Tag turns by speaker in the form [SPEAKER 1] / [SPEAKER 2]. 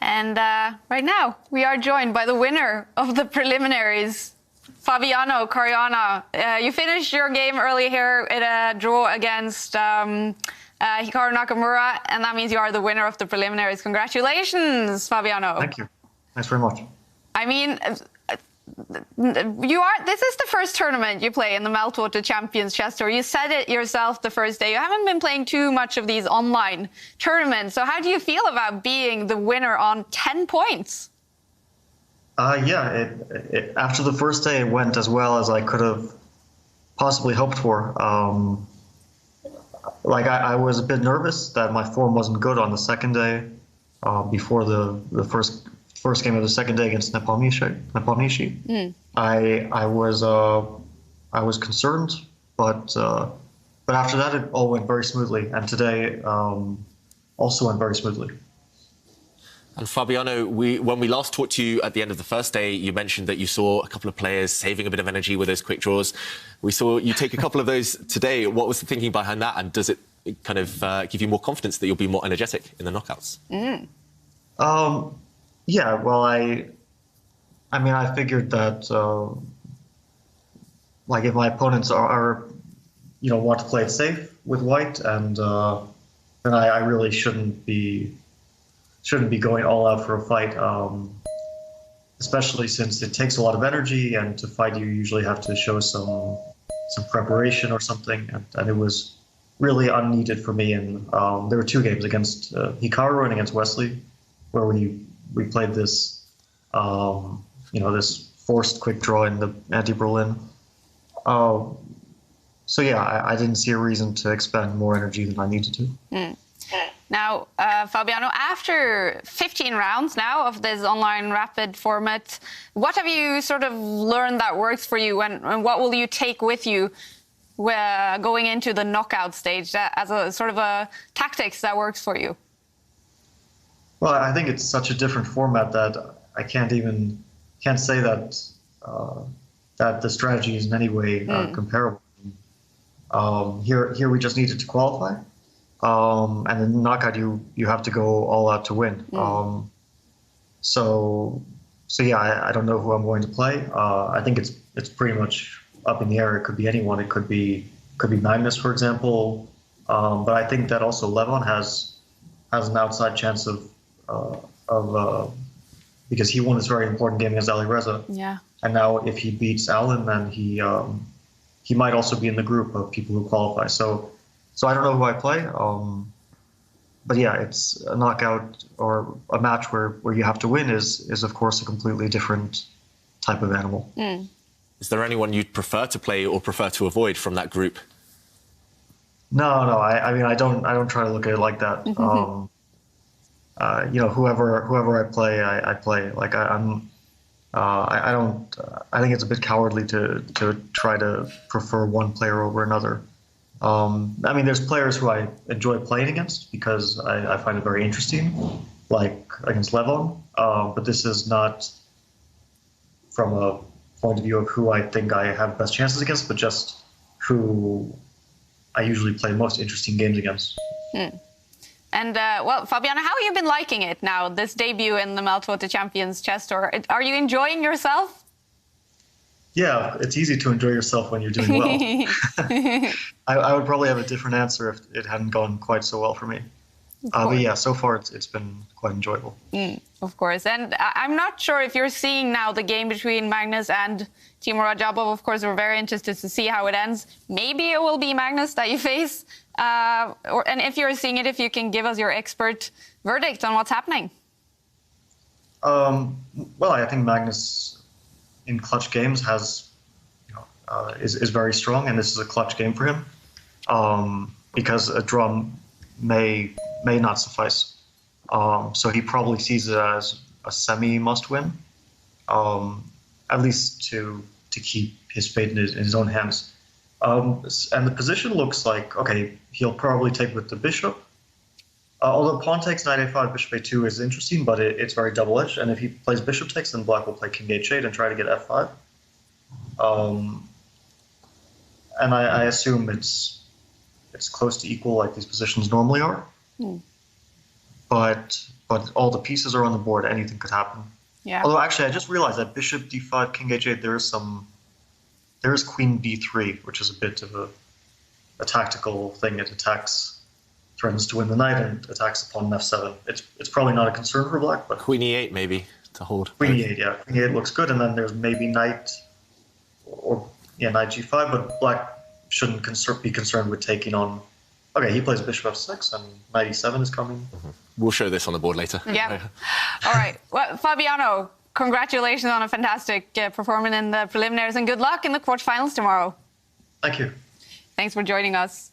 [SPEAKER 1] And right now, we are joined by the winner of the preliminaries, Fabiano Caruana. You finished your game early here in a draw against Hikaru Nakamura, and that means you are the winner of the preliminaries. Congratulations, Fabiano.
[SPEAKER 2] Thank you. Thanks very much.
[SPEAKER 1] I mean, this is the first tournament you play in the Meltwater Champions Chess Tour. You said it yourself the first day. You haven't been playing too much of these online tournaments. So how do you feel about being the winner on 10 points?
[SPEAKER 2] After the first day, it went as well as I could have possibly hoped for. I was a bit nervous that my form wasn't good on the second day, before the first game of the second day against Nepomniachtchi. I was concerned, but after that it all went very smoothly, and today also went very smoothly.
[SPEAKER 3] And Fabiano, when we last talked to you at the end of the first day, you mentioned that you saw a couple of players saving a bit of energy with those quick draws. We saw you take a couple of those today. What was the thinking behind that, and does it kind of give you more confidence that you'll be more energetic in the knockouts?
[SPEAKER 2] Yeah, well, I figured that if my opponents are want to play it safe with white, and then I really shouldn't be going all out for a fight, especially since it takes a lot of energy, and to fight you usually have to show some preparation or something, and it was really unneeded for me. And there were two games against Hikaru and against Wesley, where we played this, this forced quick draw in the anti-Berlin. So yeah, I didn't see a reason to expend more energy than I needed to.
[SPEAKER 1] Now, Fabiano, after 15 rounds now of this online rapid format, what have you sort of learned that works for you, and what will you take with you going into the knockout stage as a sort of a tactics that works for you?
[SPEAKER 2] Well, I think it's such a different format that I can't say that that the strategy is in any way comparable. Here we just needed to qualify, and in knockout you have to go all out to win. So yeah, I don't know who I'm going to play. I think it's pretty much up in the air. It could be anyone. It could be Magnus, for example. But I think that also Levon has an outside chance of because he won this very important game against Ali Reza.
[SPEAKER 1] Yeah. And
[SPEAKER 2] now if he beats Alan, then he might also be in the group of people who qualify. So I don't know who I play. But yeah, it's a knockout or a match where you have to win is of course a completely different type of animal.
[SPEAKER 3] Is there anyone you'd prefer to play or prefer to avoid from that group?
[SPEAKER 2] No. I don't try to look at it like that. Whoever I play, I play. I think it's a bit cowardly to try to prefer one player over another. There's players who I enjoy playing against because I find it very interesting, like against Levon. But this is not from a point of view of who I think I have best chances against, but just who I usually play most interesting games against.
[SPEAKER 1] And, well, Fabiano, how have you been liking it now, this debut in the Meltwater Champions Chess Tour? Are you enjoying yourself?
[SPEAKER 2] Yeah, it's easy to enjoy yourself when you're doing well. I would probably have a different answer if it hadn't gone quite so well for me. But yeah, so far it's been quite enjoyable.
[SPEAKER 1] Of course. And I'm not sure if you're seeing now the game between Magnus and Timur Rajabov. Of course, we're very interested to see how it ends. Maybe it will be Magnus that you face. And if you're seeing it, if you can give us your expert verdict on what's happening.
[SPEAKER 2] Well, I think Magnus in clutch games is very strong, and this is a clutch game for him, because a draw may not suffice. So he probably sees it as a semi must win, at least to keep his fate in his own hands. And the position looks like, okay, he'll probably take with the bishop. Although pawn takes knight a5, bishop a2 is interesting, but it's very double-edged. And if he plays bishop takes, then black will play king h8 and try to get f5. And I assume it's close to equal like these positions normally are. but all the pieces are on the board. Anything could happen.
[SPEAKER 1] Yeah.
[SPEAKER 2] Although actually, I just realized that bishop d5, king h8. There is queen b3, which is a bit of a tactical thing. It attacks, threatens to win the knight, and attacks upon f7. It's probably not a concern for black, but
[SPEAKER 3] Queen e8 maybe to hold.
[SPEAKER 2] queen e8, yeah, queen e8 looks good, and then there's maybe knight knight g5, but black shouldn't be concerned with taking on. Okay, he plays bishop f6, and knight e7 is coming.
[SPEAKER 3] Mm-hmm. We'll show this on the board later.
[SPEAKER 1] Yeah. All right. Well, Fabiano, congratulations on a fantastic performance in the preliminaries, and good luck in the quarterfinals tomorrow.
[SPEAKER 2] Thank you.
[SPEAKER 1] Thanks for joining us.